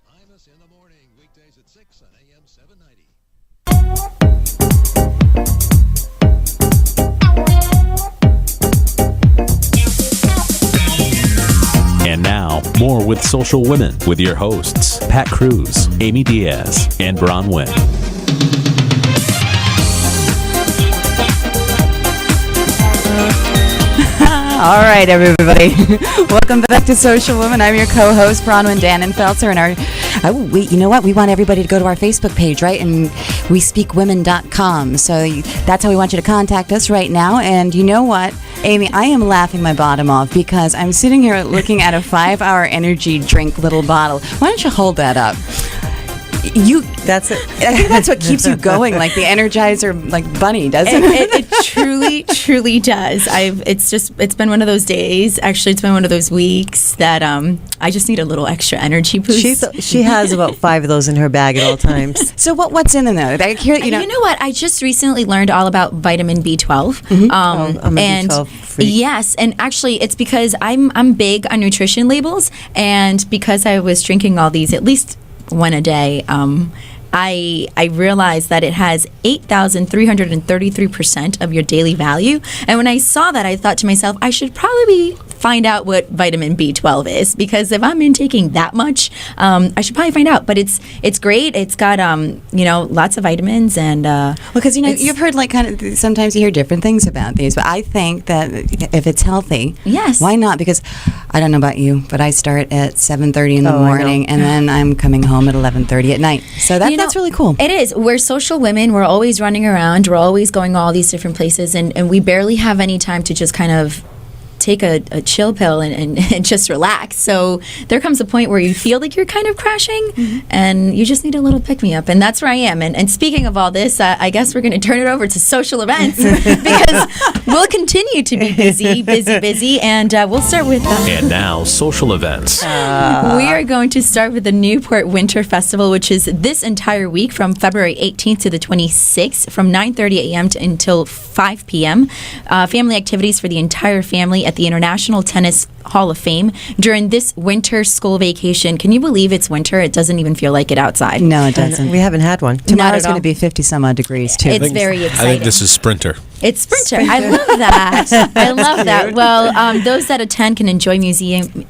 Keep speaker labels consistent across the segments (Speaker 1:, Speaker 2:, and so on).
Speaker 1: Imus in the morning, weekdays at 6 on AM 790.
Speaker 2: And now, more with Social Women with your hosts, Pat Cruz, Amy Diaz, and Bronwyn.
Speaker 3: All right, everybody. Welcome back to Social Women. I'm your co-host, Bronwyn Dannenfelser, and you know what? We want everybody to go to our Facebook page, right? And WeSpeakWomen.com. So that's how we want you to contact us right now. And you know what, Amy, I am laughing my bottom off because I'm sitting here looking at a 5-hour energy drink little bottle. Why don't you hold that up?
Speaker 4: That's it.
Speaker 3: I think that's what keeps you going, like the Energizer, like bunny, doesn't it?
Speaker 5: It truly does. It's been one of those days. Actually, it's been one of those weeks that I just need a little extra energy boost.
Speaker 4: She has about 5 of those in her bag at all times.
Speaker 3: So what's in there?
Speaker 5: You know what? I just recently learned all about vitamin B12.
Speaker 4: Mm-hmm. I'm a B12 freak.
Speaker 5: Yes, and actually, it's because I'm big on nutrition labels, and because I was drinking all these at least one a day, I realized that it has 8,333% of your daily value. And when I saw that, I thought to myself, I should probably find out what vitamin B12 is, because if I'm intaking that much, I should probably find out. But it's great. It's got lots of vitamins, and
Speaker 3: because you've heard sometimes you hear different things about these, but I think that if it's healthy,
Speaker 5: yes,
Speaker 3: why not? Because I don't know about you, but I start at 7:30 in the morning, and then I'm coming home at 11:30 at night. So that's really cool.
Speaker 5: It is. We're social women. We're always running around. We're always going all these different places, and we barely have any time to just kind of take a chill pill and just relax. So there comes a point where you feel like you're kind of crashing, and you just need a little pick-me-up, and that's where I am. And speaking of all this, I guess we're going to turn it over to social events because we'll continue to be busy, and we'll start with...
Speaker 2: And now, social events.
Speaker 5: We are going to start with the Newport Winter Festival, which is this entire week from February 18th to the 26th from 9:30 a.m. until 5 p.m. Family activities for the entire family at the International Tennis Hall of Fame during this winter school vacation. Can you believe it's winter? It doesn't even feel like it outside.
Speaker 3: No, it doesn't.
Speaker 4: We haven't had one.
Speaker 3: Tomorrow's going to be 50-some-odd degrees, too.
Speaker 5: It's very exciting.
Speaker 6: I think this is Sprinter.
Speaker 5: It's Sprinter. I love that. I love that. Well, those that attend can enjoy museum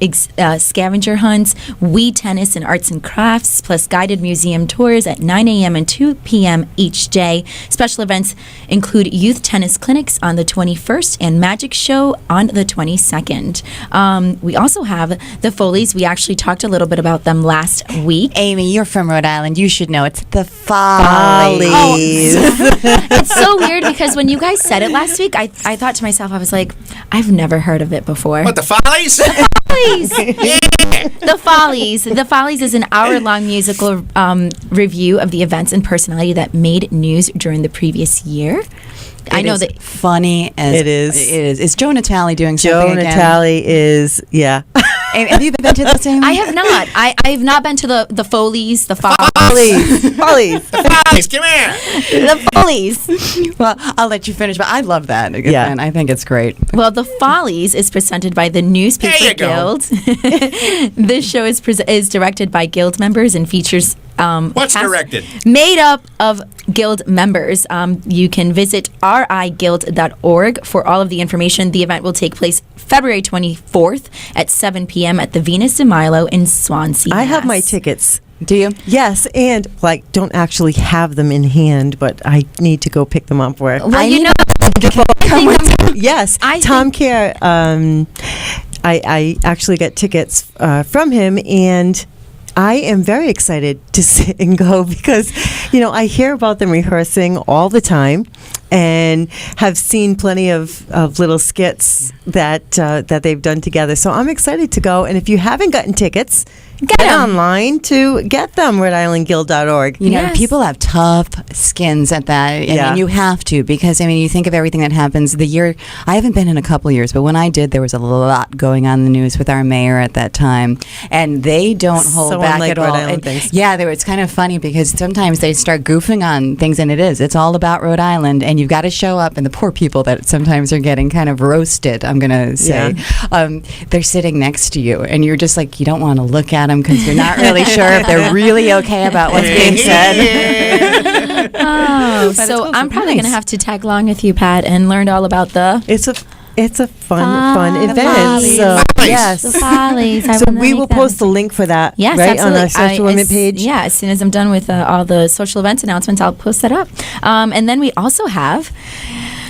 Speaker 5: scavenger hunts, Wii tennis and arts and crafts, plus guided museum tours at 9 a.m. and 2 p.m. each day. Special events include youth tennis clinics on the 21st and magic show on the 22nd. We also have the Follies. We actually talked a little bit about them last week.
Speaker 3: Amy, you're from Rhode Island. You should know. It's the Follies.
Speaker 5: Oh, it's so weird because when you guys said it last week, I thought to myself, I was like, I've never heard of it before.
Speaker 6: What, the Follies?
Speaker 5: Follies. The Follies. The Follies is an hour-long musical review of the events and personality that made news during the previous year. I know that
Speaker 3: funny as
Speaker 4: it is.
Speaker 3: It is. Is Joe Natale doing something
Speaker 4: Joe
Speaker 3: again?
Speaker 4: Natale is, yeah.
Speaker 3: Have you been to the same?
Speaker 5: I have not. I have not been to the Follies, the Follies.
Speaker 4: Follies.
Speaker 6: The Follies, come here.
Speaker 5: The Follies.
Speaker 3: Well, I'll let you finish, but I love that.
Speaker 4: Yeah.
Speaker 3: I think it's great.
Speaker 5: Well, the Follies is presented by the Newspaper Guild. This show is directed by Guild members and features
Speaker 6: What's directed?
Speaker 5: Made up of Guild members. You can visit riguild.org for all of the information. The event will take place February 24th at 7 p.m. at the Venus de Milo in Swansea,
Speaker 4: I have
Speaker 5: Mass.
Speaker 4: my tickets.
Speaker 3: Do you?
Speaker 4: Yes, and don't actually have them in hand, but I need to go pick them up.
Speaker 5: Well,
Speaker 4: Yes, Tom Kerr. I actually got tickets from him, and I am very excited to sit and go because, I hear about them rehearsing all the time and have seen plenty of little skits that they've done together. So I'm excited to go. And if you haven't gotten tickets, get online to get them, RhodeIslandGuild.org.
Speaker 3: People have tough skins at that, and you have to, because you think of everything that happens. The year I haven't been in a couple of years, but when I did, there was a lot going on in the news with our mayor at that time, and they don't hold back at all. It's kind of funny because sometimes they start goofing on things, and it's all about Rhode Island, and you've got to show up, and the poor people that sometimes are getting kind of roasted, I'm going to say, they're sitting next to you, and you're just like, you don't want to look at them because you're not really sure if they're really okay about what's being said.
Speaker 5: So I'm probably going to have to tag along with you, Pat, and learn all about
Speaker 4: It's a fun event.
Speaker 5: Follies.
Speaker 4: So
Speaker 6: Follies.
Speaker 4: yes.
Speaker 5: the Follies.
Speaker 4: So we will post the link for that,
Speaker 5: Yes,
Speaker 4: right,
Speaker 5: absolutely.
Speaker 4: on our social women page.
Speaker 5: Yeah, as soon as I'm done with all the social events announcements, I'll post that up. And then we also have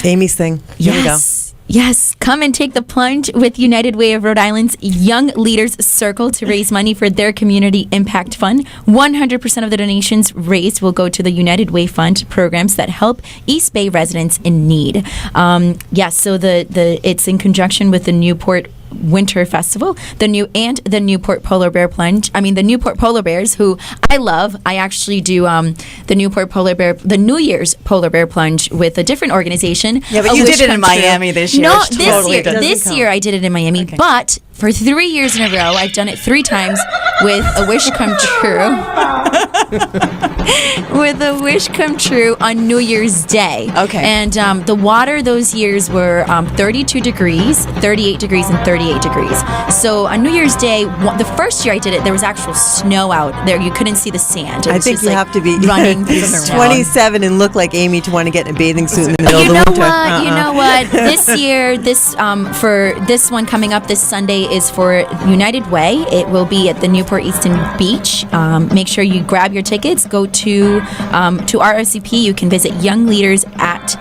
Speaker 4: Amy's thing. Here we go.
Speaker 5: Yes, come and take the plunge with United Way of Rhode Island's Young Leaders Circle to raise money for their Community Impact Fund. 100% of the donations raised will go to the United Way Fund programs that help East Bay residents in need. So it's in conjunction with the Newport Winter Festival, the Newport Polar Bear Plunge. I mean, the Newport Polar Bears, who I love. I actually do the New Year's Polar Bear Plunge with a different organization.
Speaker 3: Yeah, but you did it in Miami this year.
Speaker 5: No,
Speaker 3: which totally doesn't
Speaker 5: this
Speaker 3: count.
Speaker 5: year I did it in Miami,
Speaker 3: Okay.
Speaker 5: but for 3 years in a row, I've done it 3 times with a wish come true. With a wish come true on New Year's Day.
Speaker 3: Okay.
Speaker 5: And the water those years were 32 degrees, 38 degrees, and 38 degrees. So on New Year's Day, the first year I did it, there was actual snow out there. You couldn't see the sand. It
Speaker 4: I
Speaker 5: was
Speaker 4: think
Speaker 5: just,
Speaker 4: you
Speaker 5: like,
Speaker 4: have to be
Speaker 5: running through the snow.
Speaker 4: 27 and look like Amy to want to get in a bathing suit in the middle
Speaker 5: You
Speaker 4: of
Speaker 5: know
Speaker 4: the winter.
Speaker 5: what? You know what? This year, for this one coming up this Sunday is for United Way. It will be at the Newport Easton Beach. Make sure you grab your tickets. Go to RSVP. You can visit Young Leaders at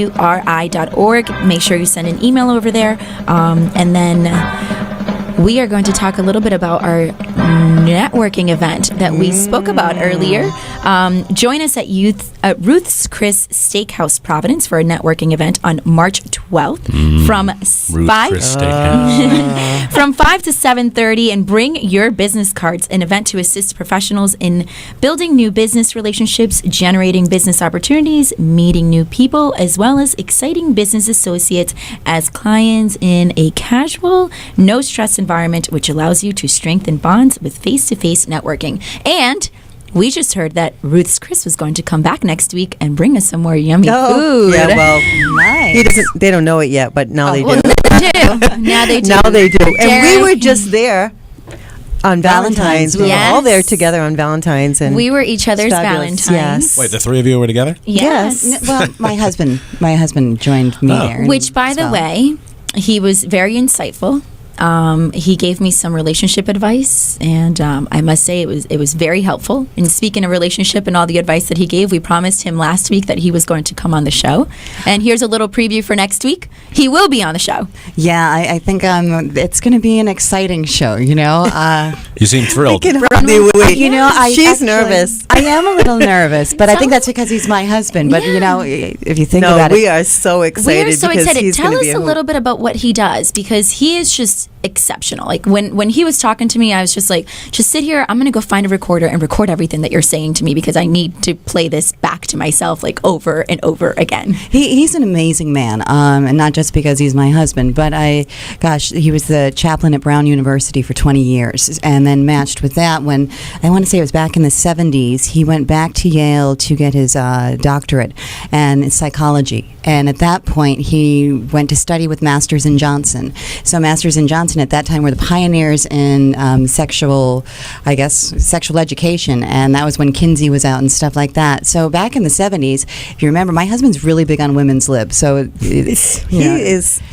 Speaker 5: uwri.org. Make sure you send an email over there, and then we are going to talk a little bit about our networking event that we spoke about earlier. Join us at Ruth's Chris Steakhouse, Providence, for a networking event on March 12th from
Speaker 6: Ruth
Speaker 5: 5
Speaker 6: Chris Steakhouse.
Speaker 5: from 5 to 7:30, and bring your business cards. An event to assist professionals in building new business relationships, generating business opportunities, meeting new people, as well as exciting business associates as clients in a casual, no-stress environment, which allows you to strengthen bonds with face-to-face networking. And we just heard that Ruth's Chris was going to come back next week and bring us some more yummy food.
Speaker 4: Yeah, well,
Speaker 3: Nice.
Speaker 4: they don't know it yet, but now they do.
Speaker 5: Well, they do. Now they do.
Speaker 4: Now they do. And we
Speaker 5: Darren-
Speaker 4: were just there on Valentine's. We were all there
Speaker 5: Yes.
Speaker 4: together on Valentine's, and
Speaker 5: We were each other's
Speaker 4: Fabulous.
Speaker 5: Valentines.
Speaker 4: Yes.
Speaker 6: Wait, the 3 of you were together?
Speaker 5: Yes.
Speaker 3: Well, my husband joined me there.
Speaker 5: Which, by
Speaker 3: as
Speaker 5: the
Speaker 3: well.
Speaker 5: way, he was very insightful. He gave me some relationship advice, and I must say it was very helpful. And speaking of relationship and all the advice that he gave, we promised him last week that he was going to come on the show. And here's a little preview for next week. He will be on the show.
Speaker 3: Yeah, I think it's going to be an exciting show. You know,
Speaker 6: You seem thrilled.
Speaker 4: can hardly wait.
Speaker 3: you know,
Speaker 4: She's nervous.
Speaker 3: I am a little nervous, but I think that's because he's my husband. But you know, if you think
Speaker 4: No,
Speaker 3: about
Speaker 4: we
Speaker 3: it,
Speaker 4: are so excited.
Speaker 5: We are so
Speaker 4: because
Speaker 5: excited.
Speaker 4: he's
Speaker 5: Tell
Speaker 4: gonna
Speaker 5: us
Speaker 4: be
Speaker 5: a little bit about what he does, because he is just exceptional. Like when he was talking to me, I was just like, just sit here. I'm going to go find a recorder and record everything that you're saying to me, because I need to play this back to myself like over and over again.
Speaker 3: he's an amazing man, and not just because he's my husband, but he was the chaplain at Brown University for 20 years, and then matched with that when, I want to say it was back in the 70s, he went back to Yale to get his doctorate in psychology. And at that point, he went to study with Masters and Johnson. So Masters and Johnson at that time were the pioneers in sexual education, and that was when Kinsey was out and stuff like that. So back in the 70s, if you remember, my husband's really big on women's lib. So he's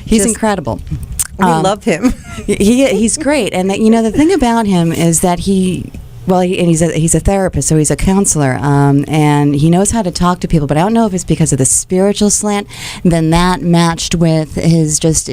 Speaker 4: just-
Speaker 3: incredible.
Speaker 4: We love him.
Speaker 3: He's great, and the thing about him is that he's a therapist, so he's a counselor, and he knows how to talk to people. But I don't know if it's because of the spiritual slant. Then that matched with his just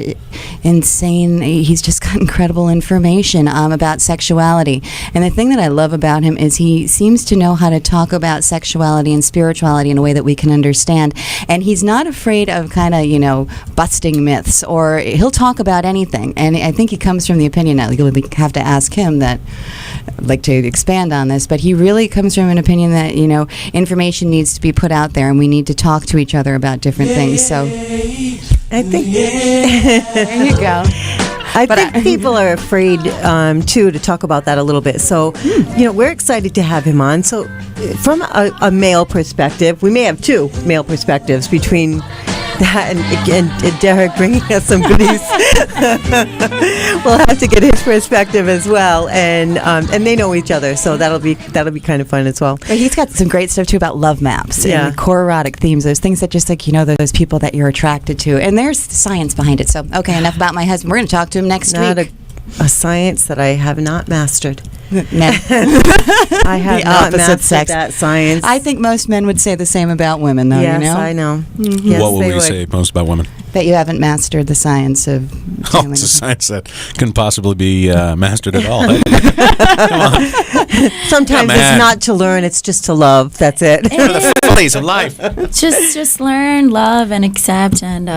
Speaker 3: insane. He's just got incredible information about sexuality. And the thing that I love about him is he seems to know how to talk about sexuality and spirituality in a way that we can understand. And he's not afraid of kind of busting myths, or he'll talk about anything. And I think he comes from the opinion that you'll have to ask him that, like, to expand on this, but he really comes from an opinion that information needs to be put out there, and we need to talk to each other about different things. So
Speaker 4: I think
Speaker 3: there you go.
Speaker 4: I think people are afraid, too, to talk about that a little bit. So, we're excited to have him on. So, from a male perspective, we may have two male perspectives between that and Derek bringing us some goodies. We'll have to get his perspective as well, and they know each other, so that'll be kind of fun as well.
Speaker 3: But he's got some great stuff too about love maps and core erotic themes. Those things that just those people that you're attracted to, and there's science behind it. So okay, enough about my husband. We're going to talk to him next week.
Speaker 4: A science that I have not mastered.
Speaker 3: No.
Speaker 4: I have not mastered that science.
Speaker 3: I think most men would say the same about women, though.
Speaker 4: Yes,
Speaker 3: you know?
Speaker 4: I know.
Speaker 3: Mm-hmm.
Speaker 4: Yes,
Speaker 6: what would we say most about women?
Speaker 3: That you haven't mastered the science of.
Speaker 6: It's a science that couldn't possibly be mastered at all. Come on.
Speaker 4: Sometimes it's not to learn; it's just to love. That's it.
Speaker 6: The follies of life.
Speaker 5: Just learn, love, and accept, and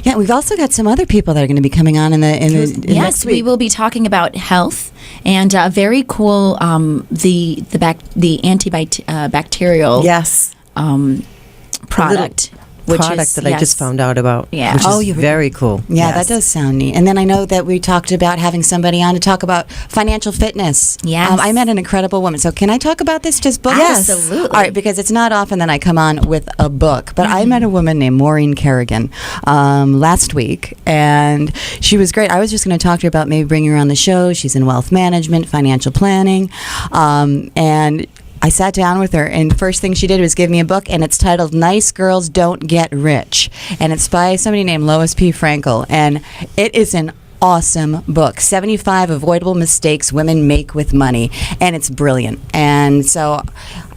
Speaker 3: yeah, we've also got some other people that are going to be coming on in
Speaker 5: yes,
Speaker 3: next week.
Speaker 5: We will be talking about health and very cool the antibacterial product.
Speaker 4: That I just found out about.
Speaker 5: Yeah.
Speaker 4: Which is very cool.
Speaker 3: Yeah,
Speaker 4: Yes.
Speaker 3: that does sound neat. And then I know that we talked about having somebody on to talk about financial fitness.
Speaker 5: Yes.
Speaker 3: I met an incredible woman. So can I talk about this just book?
Speaker 5: Yes. Absolutely.
Speaker 3: All right, because it's not often that I come on with a book. But I met a woman named Maureen Kerrigan last week, and she was great. I was just going to talk to her about maybe bringing her on the show. She's in wealth management, financial planning, and I sat down with her, and the first thing she did was give me a book, and it's titled Nice Girls Don't Get Rich. And it's by somebody named Lois P. Frankel. And it is an awesome book, 75 Avoidable Mistakes Women Make with Money. And it's brilliant. And so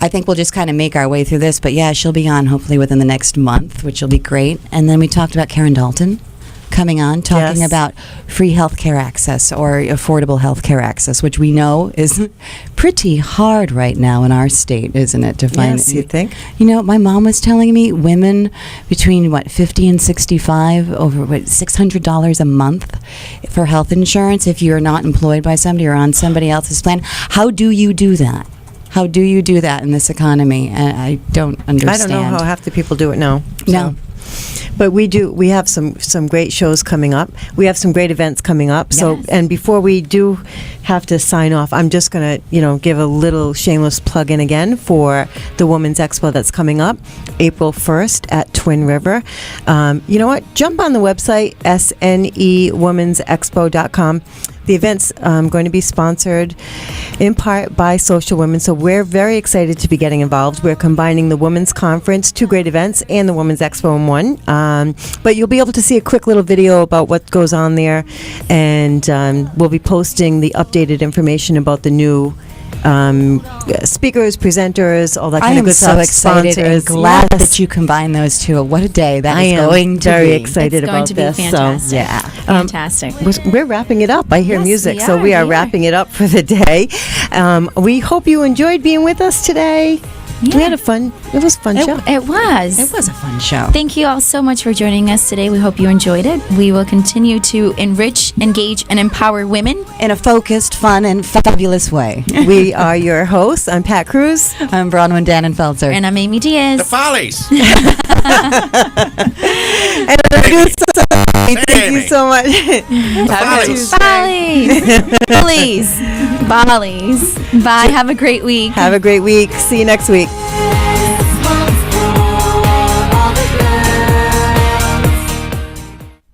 Speaker 3: I think we'll just kind of make our way through this. But yeah, she'll be on hopefully within the next month, which will be great. And then we talked about Karen Dalton coming on, talking about free healthcare access or affordable healthcare access, which we know is pretty hard right now in our state, isn't it? To find,
Speaker 4: Yes, you think?
Speaker 3: My mom was telling me women between 50 and 65 over $600 a month for health insurance if you're not employed by somebody or on somebody else's plan. How do you do that? How do you do that in this economy? And I don't understand.
Speaker 4: I don't know how half the people do it now.
Speaker 3: No.
Speaker 4: But we do. We have some great shows coming up. We have some great events coming up. So,
Speaker 5: Yes.
Speaker 4: and before we do have to sign off, I'm just going to, give a little shameless plug in again for the Women's Expo that's coming up April 1st at Twin River. You know what? Jump on the website, snewomensexpo.com. The event's going to be sponsored in part by Social Women, so we're very excited to be getting involved. We're combining the Women's Conference, 2 great events, and the Women's Expo in one. But you'll be able to see a quick little video about what goes on there, and we'll be posting the updated information about the new speakers, presenters, all that kind of good stuff.
Speaker 3: I am so excited and
Speaker 4: Sponsors.
Speaker 3: glad
Speaker 4: Yes.
Speaker 3: that you combine those two. What a day that
Speaker 4: I
Speaker 3: is
Speaker 4: am
Speaker 3: going to
Speaker 4: very
Speaker 3: be.
Speaker 4: excited
Speaker 5: It's going
Speaker 4: about
Speaker 5: to be
Speaker 4: this.
Speaker 5: fantastic.
Speaker 4: So, yeah.
Speaker 5: Fantastic.
Speaker 4: We're wrapping it up. I hear
Speaker 5: Yes,
Speaker 4: music,
Speaker 5: we
Speaker 4: so
Speaker 5: are,
Speaker 4: we are
Speaker 5: we are.
Speaker 4: wrapping it up for the day. We hope you enjoyed being with us today.
Speaker 5: Yeah.
Speaker 4: We had a fun. It was a fun show.
Speaker 5: It was.
Speaker 3: It was a fun show.
Speaker 5: Thank you all so much for joining us today. We hope you enjoyed it. We will continue to enrich, engage, and empower women.
Speaker 3: In a focused, fun, and fabulous way.
Speaker 4: We are your hosts. I'm Pat Cruz.
Speaker 3: I'm Bronwyn Dannenfelser.
Speaker 5: And I'm Amy Diaz.
Speaker 6: The Follies.
Speaker 4: And our producer, thank you so much.
Speaker 6: Follies.
Speaker 5: Follies. Follies. Bye. Have a great week.
Speaker 4: Have a great week. See you next week.